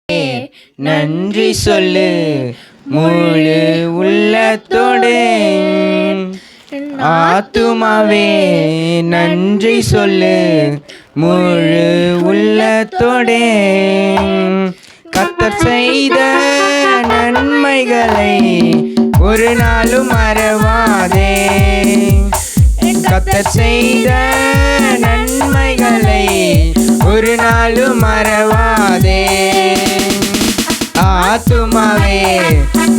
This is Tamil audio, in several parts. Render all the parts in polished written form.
நன்றி சொல்லு முழு உள்ளத்தோடு. ஆத்துமாவே நன்றி சொல்லு முழு உள்ளத்தோடு. கர்த்தர் செய்த நன்மைகளை ஒரு நாளும் மறவாதே. கர்த்தர் செய்த நன்மைகளை ஒரு நாளும் மறவாதே. ஆத்துமாவே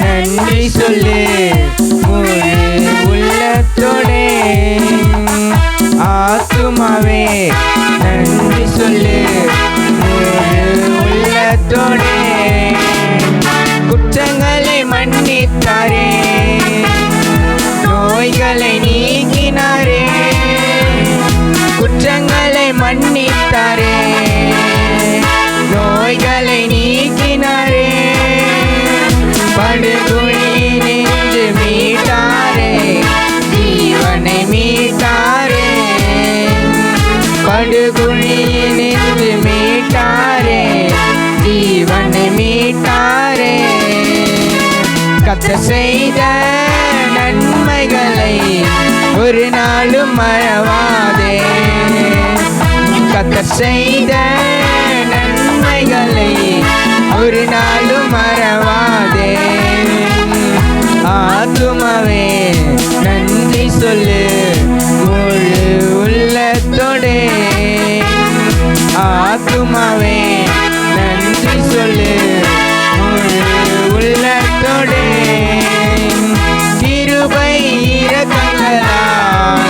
நன்றி சொல்லு முழு உள்ளத்தோடே. ஆத்துமாவே நன்றி சொல்லு முழு உள்ளத்தோடே. குற்றங்களை மன்னித்தாரே, நோய்களை நீக்கினாரே. குற்றங்களை மன்னித்தாரே, நோய்களை நீக்கினாரே. படுகுழியினின்று மீட்டாரே, ஜீவனை மீட்டாரே. படுகுழியினின்று மீட்டாரே, ஜீவனை மீட்டாரே. கர்த்தர் செய்த நன்மைகளை ஒரு நாளும் மறவாதே. கர்த்தர் செய்த நன்மைகளை ஒரு நாளும் மறவாதே. ஆத்துமாவே நன்றி சொல்லு முழு உள்ளத்தோடே. ஆத்துமாவே நன்றி சொல்லு முழு உள்ளத்தோடே. கிருபை இரக்கங்களால்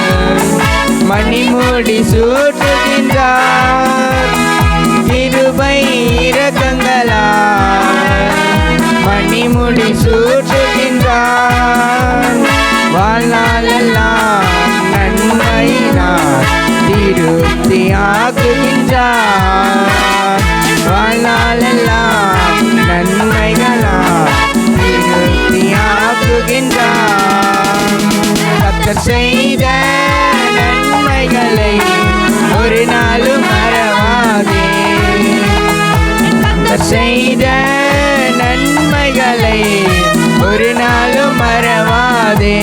மணிமுடி சூட்டுகின்றார். கிருபை இரக்கங்களால் மணிமுடி சூட்டுகின்றார். வாழ்நாளெல்லாம் நன்மையினால் திருப்தி ஆக்குகின்றார். வாழ்நாளெல்லாம் நன்மைகளால் திருப்தி ஆக்குகின்றார். கர்த்தர் செய்த நன்மைகளை ஒரு நாளும் மறவாதே. கர்த்தர் செய்த நன்மைகளை ஒரு நாளும் மறவாதே.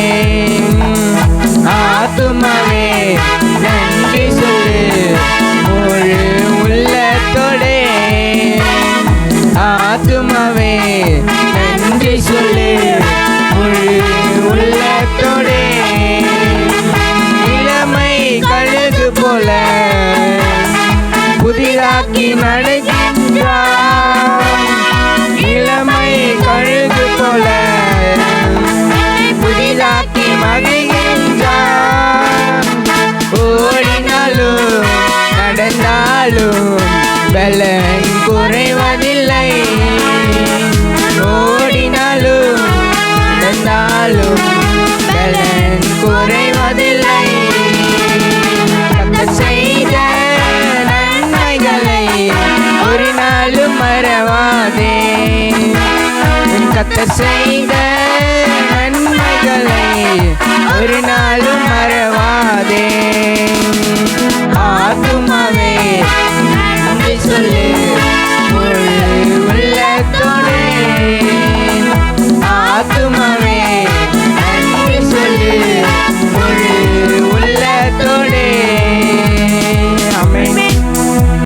ஆத்துமாவே நன்றி சொல்லு முழு உள்ளத்தோடே. ஆத்துமாவே நன்றி சொல்லு முழு உள்ளத்தோடே. இளமை கழுகு போல புதிதாக்கி நடக்கின்றார். இளமை கழுகு போல புதிதாக்கி மகிழ்கின்றார். ஓடினாலும் நடந்தாலும் பலன் குறைவதில்லை. ஓடினாலும் நடந்தாலும் பலன் குறைவதில்லை. கர்த்தர் செய்த நன்மைகளை ஒரு நாளும் மறவாதே. கர்த்தர் செய்த நன்மைகளை ஒரு நாளும் மறவாதே.